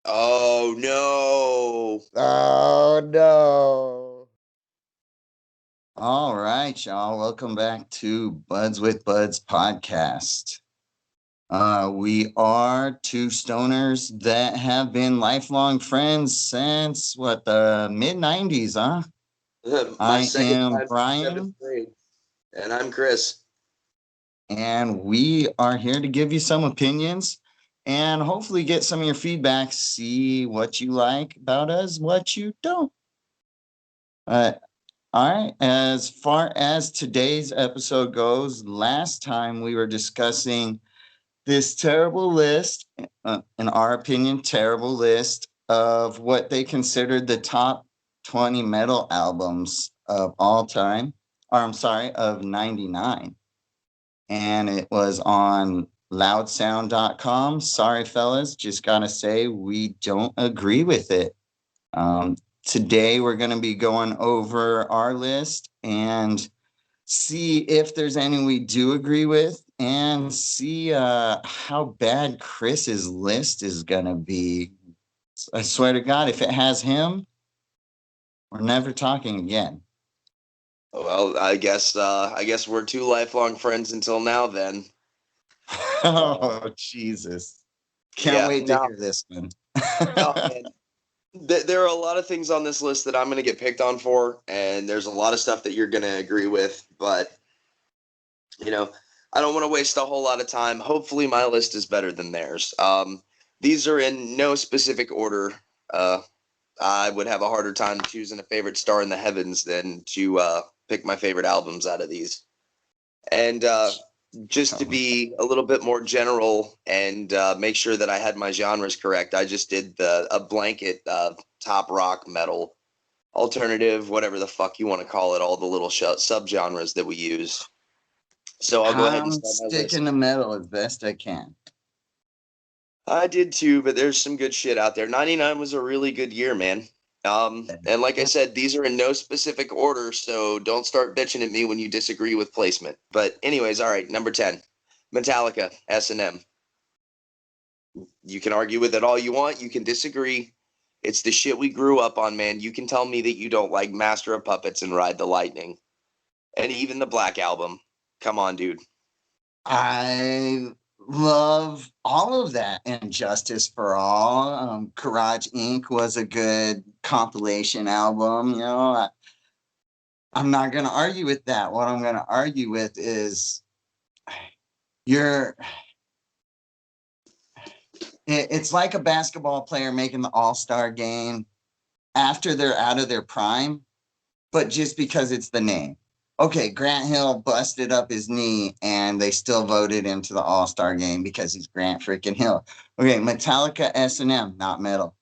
Oh no. Oh no. All right, y'all. Welcome back to Budz Podcast. We are two stoners that have been lifelong friends since the mid 90s, huh? My I second am time since seventh Brian, grade. And I'm Chris. and we are here to give you some opinions and hopefully get some of your feedback, see what you like about us, what you don't. Uh, All right. As far as today's episode goes, last time we were discussing this terrible list, in our opinion, terrible list of what they considered the top 20 metal albums of all time, or I'm sorry, of 99. And it was on loudsound.com. Sorry, fellas, just got to say we don't agree with it. Um, Today, we're going to be going over our list and see if there's any we do agree with and see how bad Chris's list is going to be. I swear to God, if it has him, we're never talking again. Well, I guess we're two lifelong friends until now then. Oh, Jesus. Can't wait to No, hear this one. no, man. There are a lot of things on this list that I'm going to get picked on for, and there's a lot of stuff that you're going to agree with, but you know, I don't want to waste a whole lot of time. Hopefully, my list is better than theirs. These are in no specific order. I would have a harder time choosing a favorite star in the heavens than to pick my favorite albums out of these. And just to be a little bit more general and make sure that I had my genres correct, I just did a blanket top rock, metal, alternative, whatever the fuck you want to call it, all the little subgenres that we use. So I'll go ahead and I'm start my list. sticking to metal as best I can. I did too, but there's some good shit out there. 99 was a really good year, man. And like I said, these are in no specific order, so don't start bitching at me when you disagree with placement. But anyways, all right, number 10, Metallica, S&M. You can argue with it all you want. You can disagree. It's the shit we grew up on, man. You can tell me that you don't like Master of Puppets and Ride the Lightning. And even the Black Album. Come on, dude. I love all of that and Justice for All. Garage Inc. was a good compilation album. I'm not going to argue with that. What I'm going to argue with is you're. It's like a basketball player making the All-Star game after they're out of their prime, but just because it's the name. Okay, Grant Hill busted up his knee and they still voted him to the All-Star game because he's Grant freaking Hill. Okay, Metallica S&M, not metal.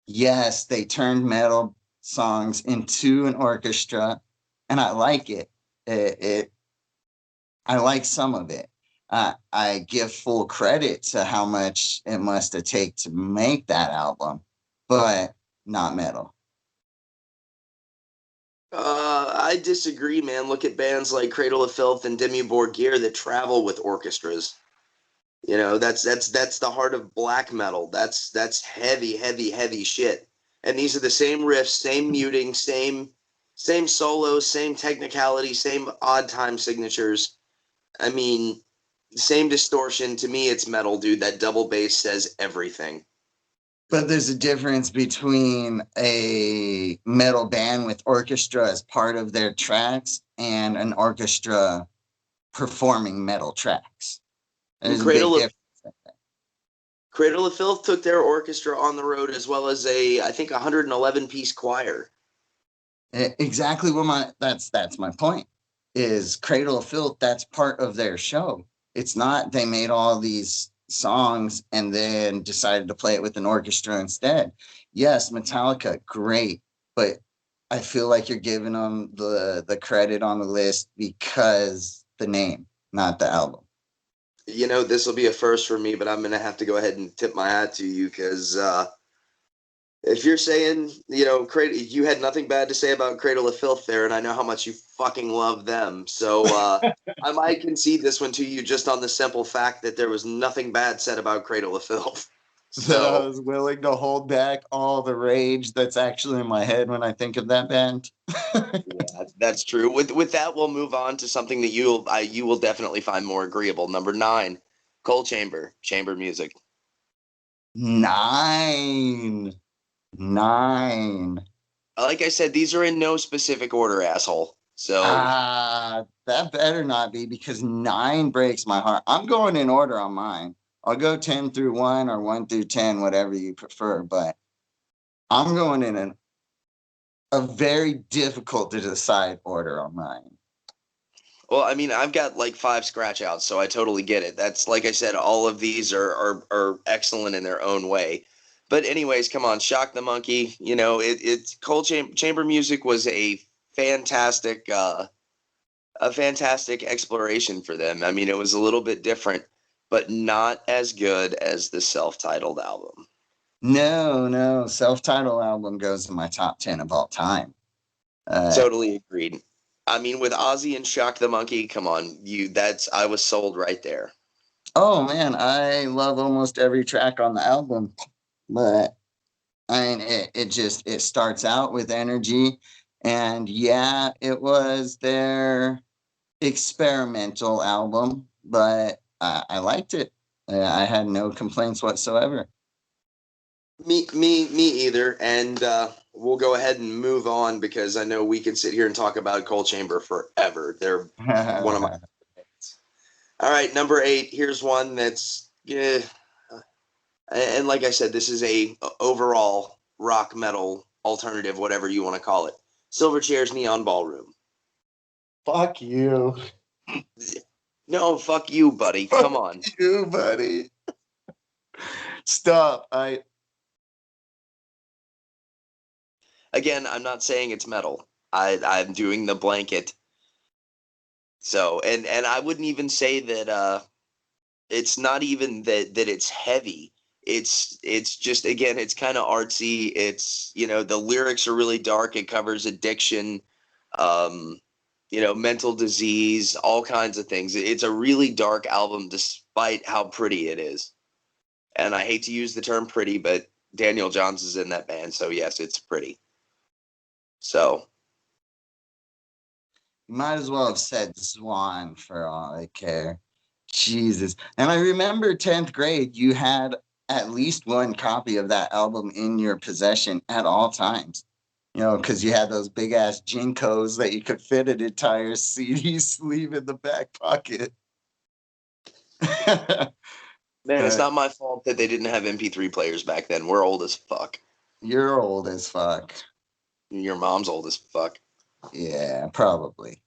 Yes, they turned metal songs into an orchestra, and I like it. I like some of it. I give full credit to how much it must have taken to make that album, but not metal. I disagree, man. Look at bands like Cradle of Filth and Demi Gear that travel with orchestras. You know, that's the heart of black metal. That's heavy, heavy, heavy shit. And these are the same riffs, same muting, same solos, same technicality, same odd time signatures. I mean, same distortion. To me, it's metal, dude. That double bass says everything. But there's a difference between a metal band with orchestra as part of their tracks and an orchestra performing metal tracks. There's a big difference. Cradle of Filth took their orchestra on the road as well as I think 111 piece choir. Exactly what that's my point. Is Cradle of Filth, that's part of their show. It's not they made all these songs and then decided to play it with an orchestra instead. Yes, Metallica, great, but I feel like you're giving them the credit on the list because the name, not the album. You know, this will be a first for me, but I'm going to have to go ahead and tip my hat to you because if you're saying, you know, you had nothing bad to say about Cradle of Filth there, and I know how much you fucking love them. So I might concede this one to you just on the simple fact that there was nothing bad said about Cradle of Filth. that I So was willing to hold back all the rage that's actually in my head when I think of that band. yeah, that's true. With that, we'll move on to something that you will definitely find more agreeable. Number 9, Coal chamber music. 9. 9. Like I said, these are in no specific order, asshole. So That better not be, because 9 breaks my heart. I'm going in order on mine. I'll go 10 through 1 or 1 through 10, whatever you prefer, but I'm going in a very difficult to decide order on mine. well, I mean, I've got like 5 scratch outs, so I totally get it. That's like I said, all of these are excellent in their own way. But anyways, come on, Shock the Monkey. You know, it's chamber music was fantastic a fantastic exploration for them. I mean, it was a little bit different, but not as good as the self-titled album. No, self-titled album goes in my top 10 of all time. Totally agreed. I mean, with Ozzy and Shock the Monkey, come on, I was sold right there. Oh man, I love almost every track on the album, but I mean, it starts out with energy, and yeah, it was their experimental album, but I liked it. I had no complaints whatsoever. Me either. And we'll go ahead and move on because I know we can sit here and talk about Coal Chamber forever. They're one of my favorites. All right, number 8. Here's one that's and like I said, this is a overall rock metal alternative, whatever you want to call it. Silverchair's Neon Ballroom. Fuck you. No, fuck you, buddy. Come on. Fuck you, buddy. Stop. Again, I'm not saying it's metal. I'm doing the blanket. So, and I wouldn't even say that it's not even that it's heavy. It's just, again, it's kind of artsy. It's, you know, the lyrics are really dark. It covers addiction, you know, mental disease, all kinds of things. It's a really dark album despite how pretty it is. And I hate to use the term pretty, but Daniel Johns is in that band, so yes, it's pretty. So you might as well have said Swan for all I care. Jesus. And I remember 10th grade, you had at least one copy of that album in your possession at all times. You know, because you had those big ass Jinkos that you could fit an entire CD sleeve in the back pocket. man, it's not my fault that they didn't have MP3 players back then. We're old as fuck. You're old as fuck. Your mom's old as fuck. Yeah, probably.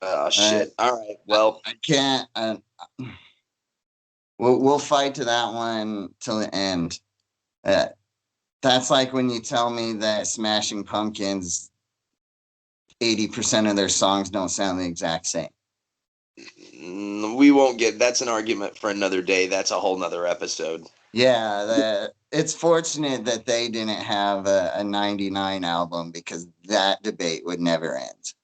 Oh shit. All right. Well, I can't. We'll fight to that one till the end. That's like when you tell me that Smashing Pumpkins, 80% of their songs don't sound the exact same. we won't get. That's an argument for another day. That's a whole nother episode. Yeah, it's fortunate that they didn't have a 99 album, because that debate would never end.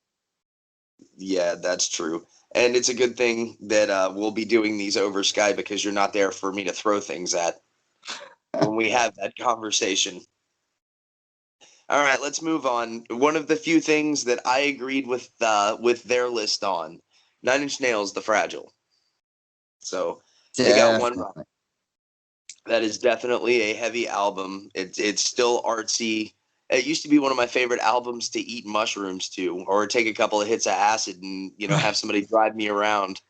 Yeah, that's true. And it's a good thing that we'll be doing these over Skype because you're not there for me to throw things at when we have that conversation. All right, let's move on. One of the few things that I agreed with their list on, 9 Inch Nails, The Fragile. So they got one wrong. That is definitely a heavy album. It's still artsy. It used to be one of my favorite albums to eat mushrooms to, or take a couple of hits of acid and, you know, have somebody drive me around.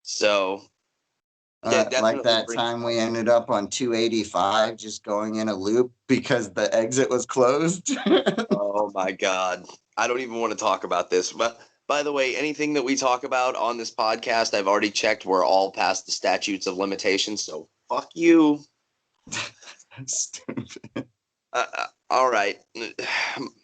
So, yeah, like that time we ended up on 285 just going in a loop because the exit was closed. Oh my God. I don't even want to talk about this. But by the way, anything that we talk about on this podcast, I've already checked. We're all past the statutes of limitations. So fuck you. Stupid. All right.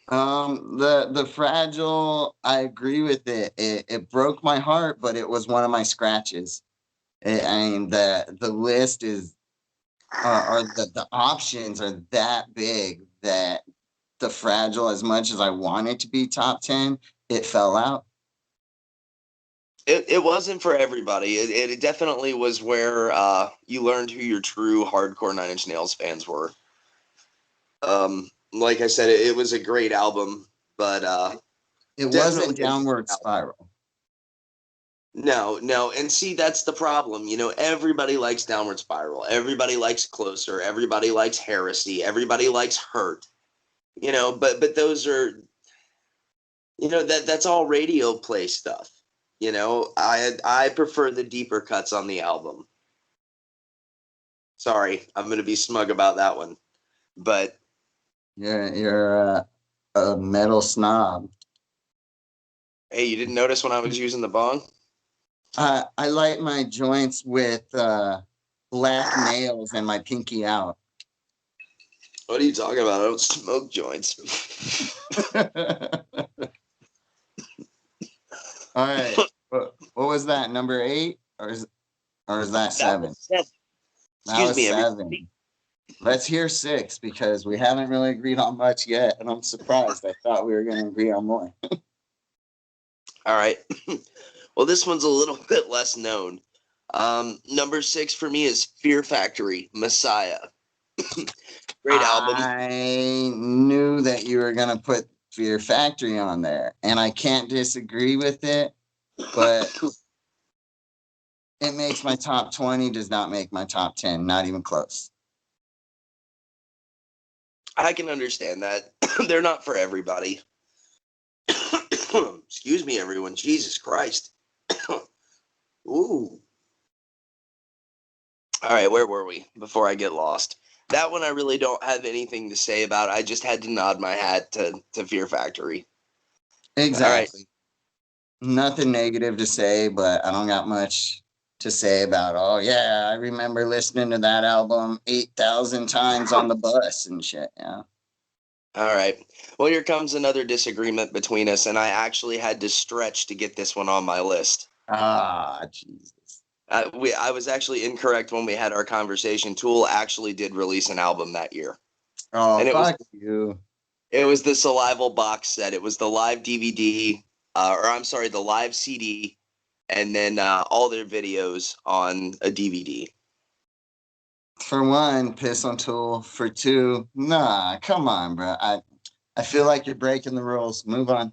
The Fragile, I agree with it. It broke my heart, but it was one of my scratches. I mean, the list is, or the options are that big that the Fragile, as much as I want it to be top 10, it fell out. It wasn't for everybody. It definitely was where you learned who your true hardcore Nine Inch Nails fans were. Like I said, it was a great album, but It definitely wasn't Downward Spiral. no. And see, that's the problem. You know, everybody likes Downward Spiral. Everybody likes Closer. Everybody likes Heresy. Everybody likes Hurt. You know, but those are, you know, that's all radio play stuff. You know, I prefer the deeper cuts on the album. Sorry, I'm gonna be smug about that one, but You're a metal snob. hey, you didn't notice when I was using the bong? I light my joints with black nails and my pinky out. What are you talking about? I don't smoke joints. All right. What was that? Number 8 or is that 7? That That was me. 7. Let's hear 6 because we haven't really agreed on much yet, and I'm surprised. I thought we were going to agree on more. All right. Well, this one's a little bit less known. Number 6 for me is Fear Factory, Messiah. Great album. I knew that you were going to put Fear Factory on there, and I can't disagree with it, but it makes my top 20, does not make my top 10, not even close. I can understand that. They're not for everybody. Excuse me, everyone. Jesus Christ. Ooh. All right, where were we before I get lost? That one I really don't have anything to say about. I just had to nod my hat to Fear Factory. Exactly. Nothing negative to say, but I don't got much to say about, oh, yeah, I remember listening to that album 8,000 times on the bus and shit. Yeah. All right. Well, here comes another disagreement between us, and I actually had to stretch to get this one on my list. Ah, Jesus. I was actually incorrect when we had our conversation. Tool actually did release an album that year. Oh, And fuck you. It was the Salival box set. It was the live DVD, the live CD, and then all their videos on a DVD. For one, piss on Tool. For two, nah, come on, bro. I feel like you're breaking the rules. Move on.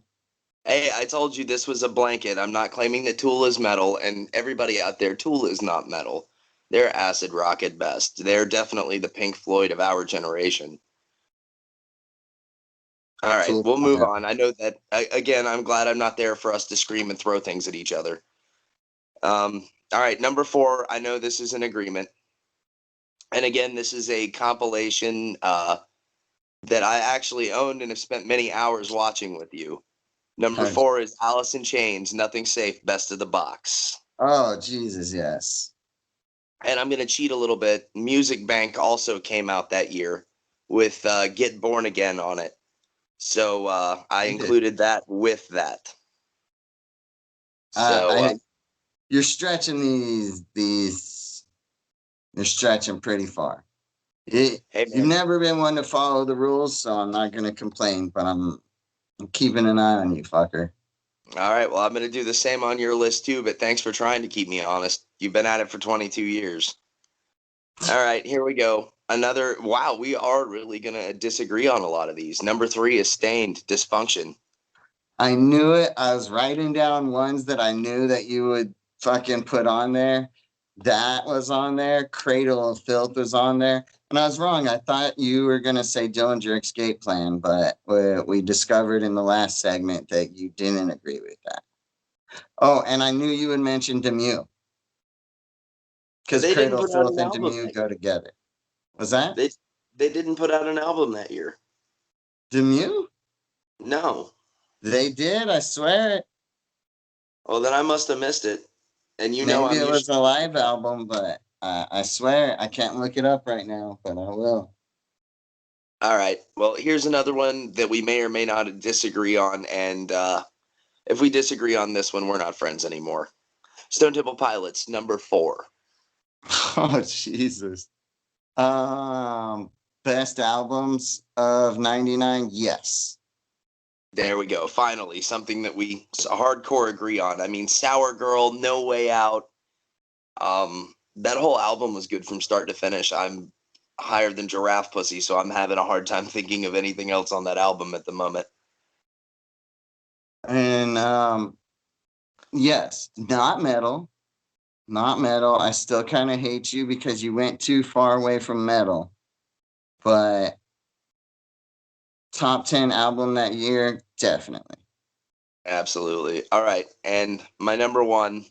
Hey, I told you this was a blanket. I'm not claiming that Tool is metal, and everybody out there, Tool is not metal. They're acid rock at best. They're definitely the Pink Floyd of our generation. All right, Tool, we'll move yeah. on. I know that, again, I'm glad I'm not there for us to scream and throw things at each other. All right, number 4, I know this is an agreement. And again, this is a compilation that I actually owned and have spent many hours watching with you. Number 4 is Alice in Chains, Nothing Safe, Best of the Box. Oh, Jesus, yes. And I'm going to cheat a little bit. Music Bank also came out that year with Get Born Again on it. So I included that with that. So you're stretching these. You're stretching pretty far. You've never been one to follow the rules, so I'm not going to complain, but I'm keeping an eye on you, fucker. All right, well, I'm going to do the same on your list too, but thanks for trying to keep me honest. You've been at it for 22 years. All right, here we go. Wow, we are really going to disagree on a lot of these. Number 3 is Stained, Dysfunction. I knew it. I was writing down ones that I knew that you would fucking put on there. That was on there. Cradle of Filth was on there. And I was wrong. I thought you were going to say Dillinger Escape Plan, but we discovered in the last segment that you didn't agree with that. Oh, and I knew you would mention Demue. Because Cradle of Filth and Demue go together. Was that? They didn't put out an album that year. Demue? No. They did, I swear it. Well, then I must have missed it. And maybe it was a live album, but I swear I can't look it up right now, but I will. All right. Well, here's another one that we may or may not disagree on, and if we disagree on this one, we're not friends anymore. Stone Temple Pilots, number 4. Oh, Jesus. Best albums of 99? Yes. There we go. Finally, something that we hardcore agree on. I mean, Sour Girl, No Way Out. That whole album was good from start to finish. I'm higher than Giraffe Pussy, so I'm having a hard time thinking of anything else on that album at the moment. And yes, not metal. Not metal. I still kind of hate you because you went too far away from metal. But top 10 album that year, definitely. Absolutely. All right. And my number one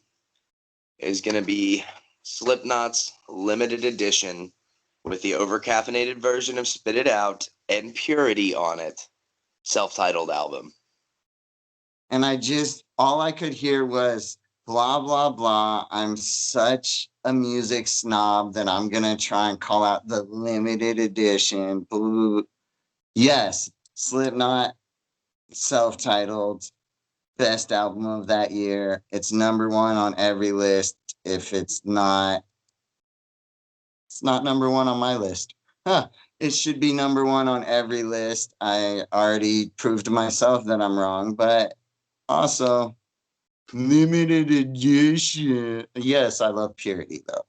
is going to be Slipknot's limited edition with the overcaffeinated version of Spit It Out and Purity on it. Self-titled album. And all I could hear was blah, blah, blah. I'm such a music snob that I'm going to try and call out the limited edition. Blue. Yes, Slipknot, self-titled, best album of that year. It's number one on every list. If it's not number one on my list. It should be number one on every list. I already proved to myself that I'm wrong, but also limited edition. Yes, I love Purity though.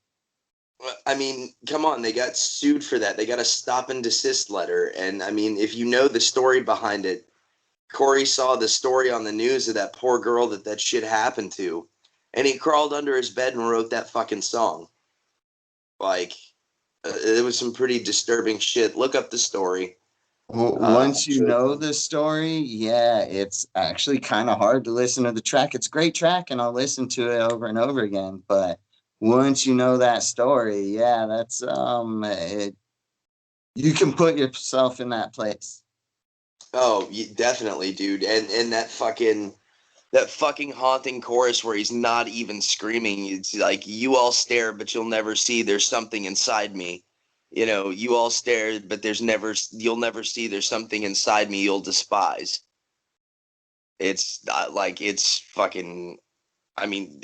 I mean, come on, they got sued for that. They got a stop and desist letter. And I mean, if you know the story behind it, Corey saw the story on the news of that poor girl that shit happened to, and he crawled under his bed and wrote that fucking song. Like, it was some pretty disturbing shit. Look up the story. Once you know the story, yeah, it's actually kind of hard to listen to the track. It's a great track, and I'll listen to it over and over again. But once you know that story, yeah, that's you can put yourself in that place. Oh, definitely, dude. And that fucking haunting chorus where he's not even screaming. It's like, you all stare, but you'll never see. There's something inside me. You know, you all stare, but you'll never see. There's something inside me you'll despise. It's it's fucking. I mean,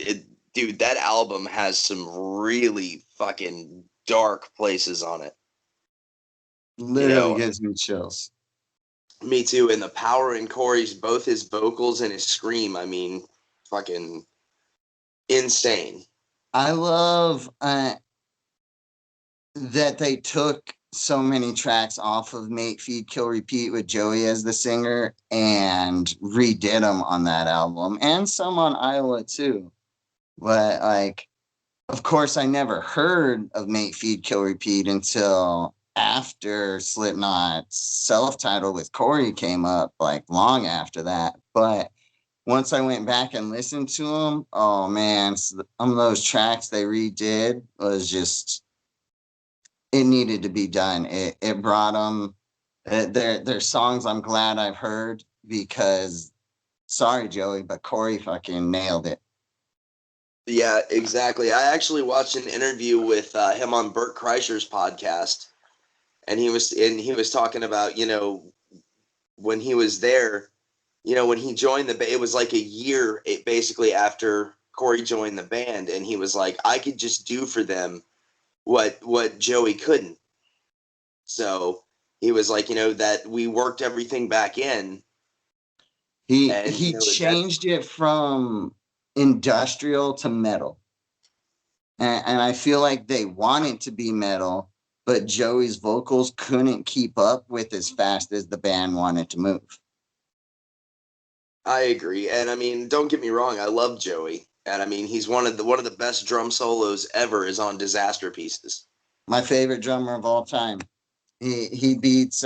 dude, that album has some really fucking dark places on it. Literally gives me chills. Me too. And the power in Corey's, both his vocals and his scream, I mean, fucking insane. I love that they took so many tracks off of Mate, Feed, Kill, Repeat with Joey as the singer and redid them on that album, and some on Iowa too. But like, of course, I never heard of Mate, Feed, Kill, Repeat until after Slipknot's self-titled with Corey came up, like long after that. But once I went back and listened to them, oh man, some of those tracks they redid was just, it needed to be done. It brought them, their songs I'm glad I've heard because, sorry, Joey, but Corey fucking nailed it. Yeah, exactly. I actually watched an interview with him on Bert Kreischer's podcast, and he was talking about, when he was there, when he joined the band, it was like a year basically after Corey joined the band, and he was like, I could just do for them what Joey couldn't. So he was like, that we worked everything back in. He changed it from industrial to metal. And I feel like they wanted to be metal, but Joey's vocals couldn't keep up with as fast as the band wanted to move. I agree. And I mean, don't get me wrong, I love Joey. And I mean, he's one of the best drum solos ever is on Disaster Pieces. My favorite drummer of all time. He beats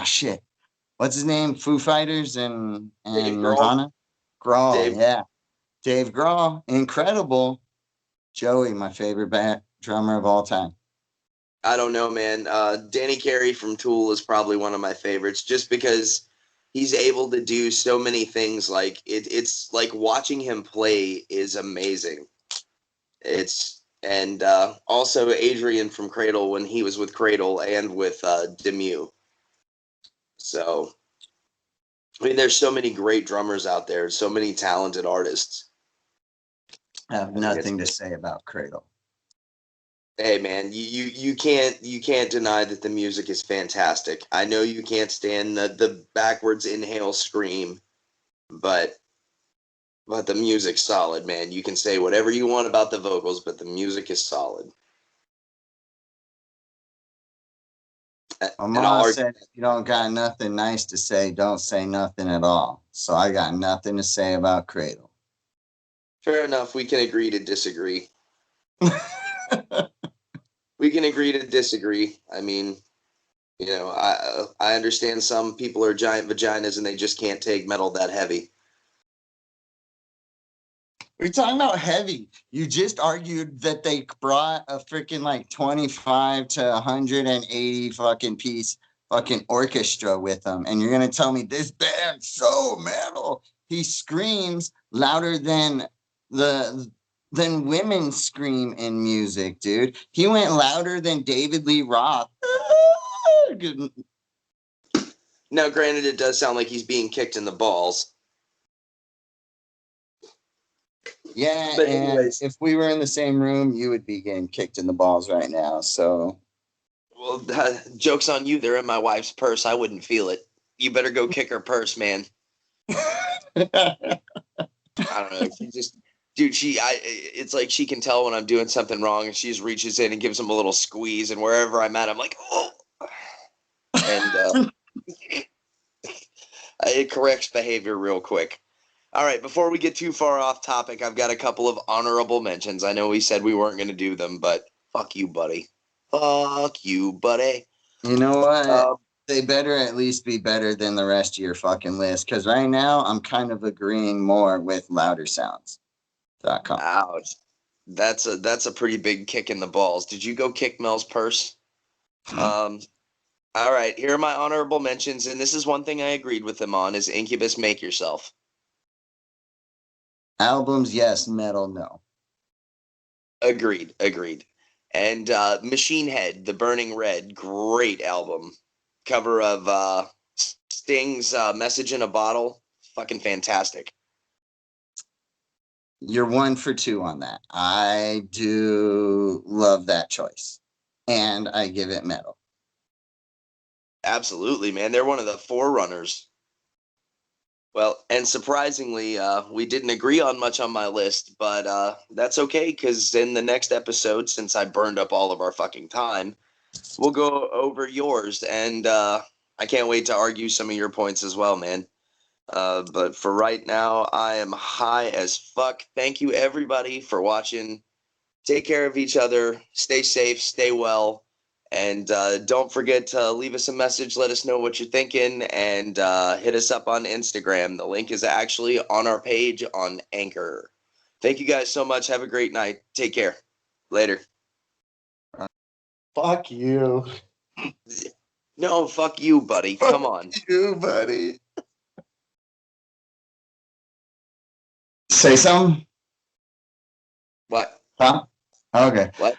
shit. What's his name? Foo Fighters and Nirvana? Grohl, yeah. Dave Grohl, incredible. Joey, my favorite drummer of all time. I don't know, man. Danny Carey from Tool is probably one of my favorites just because he's able to do so many things. Like it's like watching him play is amazing. And also Adrian from Cradle when he was with Cradle and with Demue. So, I mean, there's so many great drummers out there, so many talented artists. I have nothing to say about Cradle. Hey man, you can't deny that the music is fantastic. I know you can't stand the backwards inhale scream, but the music's solid, man. You can say whatever you want about the vocals, but the music is solid. My And I'll mom argue. said, if you don't got nothing nice to say, don't say nothing at all. So I got nothing to say about Cradle. Fair enough. We can agree to disagree. We can agree to disagree. I mean, I understand some people are giant vaginas and they just can't take metal that heavy. We're talking about heavy. You just argued that they brought a freaking like 25 to 180 fucking piece fucking orchestra with them. And you're going to tell me this band's so metal. He screams louder than women scream in music, dude. He went louder than David Lee Roth. Now, granted, it does sound like he's being kicked in the balls. Yeah, But and anyways, if we were in the same room, you would be getting kicked in the balls right now. So, well, joke's on you. They're in my wife's purse. I wouldn't feel it. You better go kick her purse, man. I don't know. She just, dude, it's like she can tell when I'm doing something wrong, and she just reaches in and gives him a little squeeze, and wherever I'm at, I'm like, oh, and it corrects behavior real quick. All right, before we get too far off topic, I've got a couple of honorable mentions. I know we said we weren't going to do them, but fuck you, buddy. Fuck you, buddy. you know what? Um, They better at least be better than the rest of your fucking list. Because right now, I'm kind of agreeing more with loudersounds.com. ouch. That's a pretty big kick in the balls. Did you go kick Mel's purse? All right, here are my honorable mentions, and this is one thing I agreed with them on: is Incubus Make Yourself. Albums, yes. Metal, no. Agreed. And Machine Head, The Burning Red, great album. Cover of Sting's Message in a Bottle, fucking fantastic. You're 1 for 2 on that. I do love that choice. And I give it metal. Absolutely, man. They're one of the forerunners. Well, and surprisingly, we didn't agree on much on my list, but that's okay, because in the next episode, since I burned up all of our fucking time, we'll go over yours, and I can't wait to argue some of your points as well, man. But for right now, I am high as fuck. Thank you, everybody, for watching. Take care of each other. Stay safe. Stay well. And don't forget to leave us a message. Let us know what you're thinking. And hit us up on Instagram. The link is actually on our page on Anchor. Thank you guys so much. Have a great night. Take care. Later. Fuck you. No, fuck you, buddy. Come on. Fuck you, buddy. Say something? What? Huh? Okay. What?